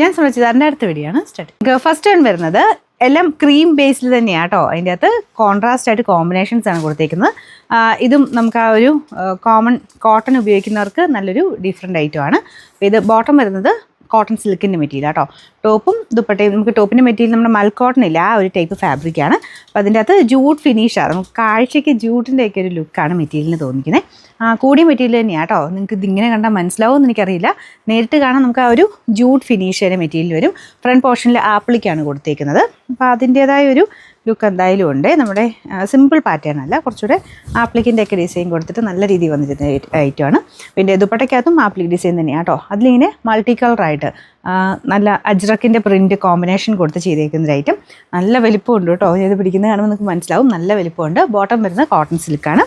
ഞാൻ ശ്രമിച്ചത് അടുത്ത വീഡിയോയാണ് സ്റ്റാർട്ട്. ഫസ്റ്റ് വൺ വരുന്നത് എല്ലാം ക്രീം ബേസ്ഡ് തന്നെയാണ് കേട്ടോ. അതിൻ്റെ അകത്ത് കോൺട്രാസ്റ്റ് ആയിട്ട് കോമ്പിനേഷൻസ് ആണ് കൊടുത്തേക്കുന്നത്. ഇതും നമുക്ക് ആ ഒരു കോമൺ കോട്ടൺ ഉപയോഗിക്കുന്നവർക്ക് നല്ലൊരു ഡിഫറെൻ്റ് ഐറ്റമാണ്. ഇത് ബോട്ടം വരുന്നത് കോട്ടൺ സിൽക്കിൻ്റെ മെറ്റീരിയൽ കേട്ടോ. ടോപ്പും ദുപ്പട്ടയും നമുക്ക് ടോപ്പിൻ്റെ മെറ്റീരിയൽ നമ്മുടെ മൽക്കോട്ടൺ ഇല്ല, ആ ഒരു ടൈപ്പ് ഫാബ്രിക്കാണ്. അപ്പോൾ അതിൻ്റെ അകത്ത് ജൂട്ട് ഫിനിഷാണ്. നമുക്ക് കാഴ്ചയ്ക്ക് ജൂട്ടിൻ്റെയൊക്കെ ഒരു ലുക്കാണ് മെറ്റീരിയലിന് തോന്നിക്കുന്നത്. കൂടിയ മെറ്റീരിയൽ തന്നെയാണ് കേട്ടോ. നിങ്ങൾക്ക് ഇതിങ്ങനെ കണ്ടാൽ മനസ്സിലാവുമെന്ന് എനിക്കറിയില്ല. നേരിട്ട് കാണാൻ നമുക്ക് ആ ഒരു ജൂട്ട് ഫിനിഷ് ചെയ്ത മെറ്റീരിയൽ വരും. ഫ്രണ്ട് പോർഷനിൽ ആപ്ലിക്കാണ് കൊടുത്തേക്കുന്നത്. അപ്പോൾ അതിൻ്റേതായ ഒരു ലുക്ക് എന്തായാലും ഉണ്ട്. നമ്മുടെ സിമ്പിൾ പാറ്റേൺ അല്ല, കുറച്ചുകൂടെ ആപ്ലിക്കിൻ്റെ ഒക്കെ ഡിസൈൻ കൊടുത്തിട്ട് നല്ല രീതിയിൽ വന്നിരുന്ന ഐറ്റമാണ്. പിന്നെ ദുപ്പട്ടയ്ക്കകത്തും ആപ്ലിക് ഡിസൈൻ തന്നെയാണ് കേട്ടോ. അതിലിങ്ങനെ മൾട്ടി കളറായിട്ട് നല്ല അജ്രക്കിൻ്റെ പ്രിൻറ്റ് കോമ്പിനേഷൻ കൊടുത്ത് ചെയ്തേക്കുന്ന ഒരു ഐറ്റം. നല്ല വലിപ്പമുണ്ട് കേട്ടോ. ഇത് പിടിക്കുന്നത് കാണുമ്പോൾ നിങ്ങൾക്ക് മനസ്സിലാവും, നല്ല വലിപ്പമുണ്ട്. ബോട്ടം വരുന്നത് കോട്ടൺ സിൽക്കാണ്.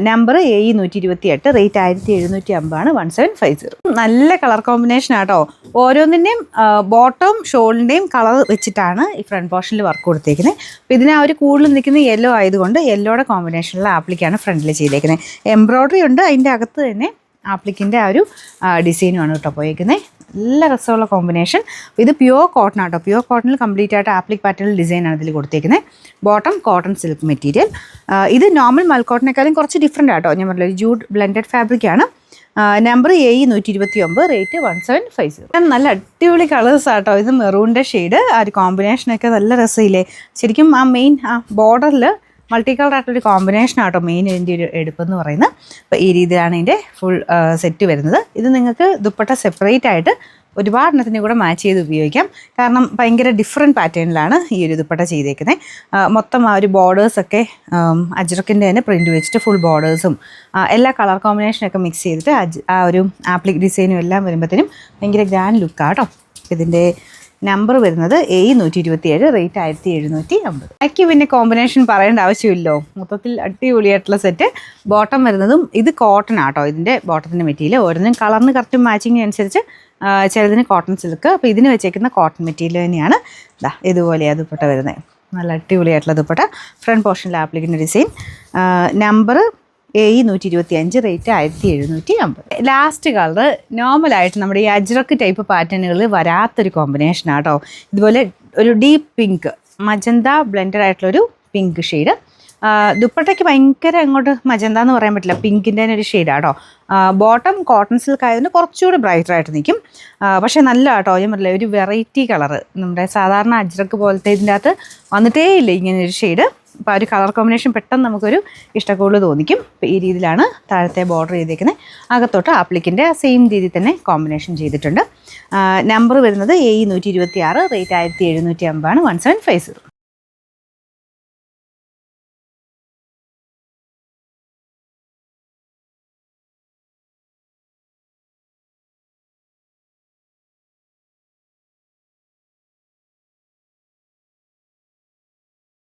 Number AE128, rate 1750 1750. നല്ല കളർ കോമ്പിനേഷൻ ആട്ടോ. ഓരോന്നിൻ്റെയും ബോട്ടം ഷോളിൻ്റെയും കളർ വെച്ചിട്ടാണ് ഈ ഫ്രണ്ട് പോർഷനിൽ വർക്ക് കൊടുത്തേക്കുന്നത്. അപ്പോൾ ഇതിന് ആ ഒരു കൂടുതൽ നിൽക്കുന്ന യെല്ലോ ആയതുകൊണ്ട് യെല്ലോയുടെ കോമ്പിനേഷനിലുള്ള ആപ്ലിക്കാണ് ഫ്രണ്ടിൽ ചെയ്തേക്കുന്നത്. എംബ്രോയ്ഡറി ഉണ്ട്, അതിൻ്റെ അകത്ത് തന്നെ ആപ്ലിക്കിൻ്റെ ആ ഒരു ഡിസൈനുമാണ് കേട്ടോ പോയേക്കുന്നത്. നല്ല രസമുള്ള കോമ്പിനേഷൻ. ഇത് പ്യുവർ കോട്ടൺ ആട്ടോ. പ്യുവർ കോട്ടണിൽ കംപ്ലീറ്റ് ആയിട്ട് ആപ്ലിക് പാറ്റേണിൽ ഡിസൈനാണ് ഇതിൽ കൊടുത്തേക്കുന്നത്. Bottom cotton silk material. ഇത് നോർമൽ മൽക്കോട്ടനേക്കാളും കുറച്ച് ഡിഫറെൻ്റ് ആട്ടോ. ഞാൻ പറഞ്ഞില്ല, ജൂട്ട് ബ്ലെൻഡഡ് ഫാബ്രിക്കാണ്. Number AE129, rate 1750. നല്ല അടിപൊളി കളേഴ്സ് ആട്ടോ. ഇത് മെറൂണിൻ്റെ ഷെയ്ഡ്, ആ ഒരു കോമ്പിനേഷനൊക്കെ നല്ല രസമില്ലേ. ശരിക്കും ആ മെയിൻ ബോർഡറിൽ മൾട്ടി കളറായിട്ടൊരു കോമ്പിനേഷനാട്ടോ മെയിൻ ഇതിൻ്റെ ഒരു എടുപ്പെന്ന് പറയുന്നത്. അപ്പോൾ ഈ രീതിയിലാണ് ഇതിൻ്റെ ഫുൾ സെറ്റ് വരുന്നത്. ഇത് നിങ്ങൾക്ക് ദുപ്പട്ട സെപ്പറേറ്റ് ആയിട്ട് ഒരുപാടെണ്ണത്തിന് കൂടെ മാച്ച് ചെയ്ത് ഉപയോഗിക്കാം. കാരണം ഭയങ്കര ഡിഫറെൻറ്റ് പാറ്റേണിലാണ് ഈ ഒരു ദുപ്പട്ട ചെയ്തേക്കുന്നത്. മൊത്തം ആ ഒരു ബോർഡേഴ്സൊക്കെ അജ്രക്കിൻ്റെ തന്നെ പ്രിൻറ്റ് വെച്ചിട്ട് ഫുൾ ബോർഡേഴ്സും എല്ലാ കളർ കോമ്പിനേഷനൊക്കെ മിക്സ് ചെയ്തിട്ട് ആ ഒരു ആപ്ലിക് ഡിസൈനും എല്ലാം വരുമ്പോഴത്തേനും ഭയങ്കര ഗ്രാൻഡ് ലുക്കാട്ടോ. ഇതിൻ്റെ നമ്പർ വരുന്നത് AE127, റേറ്റ് 1750. ബാക്കി പിന്നെ കോമ്പിനേഷൻ പറയേണ്ട ആവശ്യമില്ലോ. മൊത്തത്തിൽ അടിപൊളിയായിട്ടുള്ള സെറ്റ്. ബോട്ടം വരുന്നതും ഇത് കോട്ടൺ ആട്ടോ. ഇതിൻ്റെ ബോട്ടത്തിൻ്റെ മെറ്റീരിയൽ ഓരോന്നും കളറിന് കറക്റ്റ് മാച്ചിങ് അനുസരിച്ച് ചിലതിന് കോട്ടൺ സിൽക്ക്. അപ്പോൾ ഇതിന് വെച്ചേക്കുന്ന കോട്ടൺ മെറ്റീരിയൽ തന്നെയാണ്. ഇതുപോലെയാണ് ദുപ്പട്ട വരുന്നത്. നല്ല അടിപൊളിയായിട്ടുള്ള ദുപ്പട്ട. ഫ്രണ്ട് പോർഷനിൽ ആപ്ലിക്കിൻ്റെ design. Number AE125, rate 1750. Last colour നോർമലായിട്ട് നമ്മുടെ ഈ അജ്രക്ക് ടൈപ്പ് പാറ്റേണുകളിൽ വരാത്തൊരു കോമ്പിനേഷനാണ് കേട്ടോ. ഇതുപോലെ ഒരു ഡീപ്പ് പിങ്ക് മജന്ത ബ്ലെൻഡഡ് ആയിട്ടുള്ളൊരു പിങ്ക് ഷെയ്ഡ്. ദുപ്പട്ടയ്ക്ക് ഭയങ്കര അങ്ങോട്ട് മജന്ത എന്ന് പറയാൻ പറ്റില്ല, പിങ്കിൻ്റെ തന്നെ ഒരു ഷെയ്ഡാണ് കേട്ടോ. ബോട്ടം കോട്ടൺ സിൽക്ക് ആയതുകൊണ്ട് കുറച്ചുകൂടി ബ്രൈറ്ററായിട്ട് നിൽക്കും. പക്ഷേ നല്ല കേട്ടോ. ഞാൻ പറഞ്ഞില്ല, ഒരു വെറൈറ്റി കളറ്. നമ്മുടെ സാധാരണ അജ്രക്ക് പോലത്തെ ഇതിൻ്റെ അകത്ത് വന്നിട്ടേ ഇല്ല ഇങ്ങനെ ഒരു ഷെയ്ഡ്. അപ്പോൾ ആ ഒരു കളർ കോമ്പിനേഷൻ പെട്ടെന്ന് നമുക്കൊരു ഇഷ്ടക്കൂടുതൽ തോന്നിക്കും. അപ്പോൾ ഈ രീതിയിലാണ് താഴത്തെ ബോർഡർ ചെയ്തേക്കുന്നത്. അകത്തോട്ട് ആപ്ലിക്കിൻ്റെ സെയിം രീതിയിൽ തന്നെ കോമ്പിനേഷൻ ചെയ്തിട്ടുണ്ട്. നമ്പർ വരുന്നത് AE126, റേറ്റ് 1750 1750.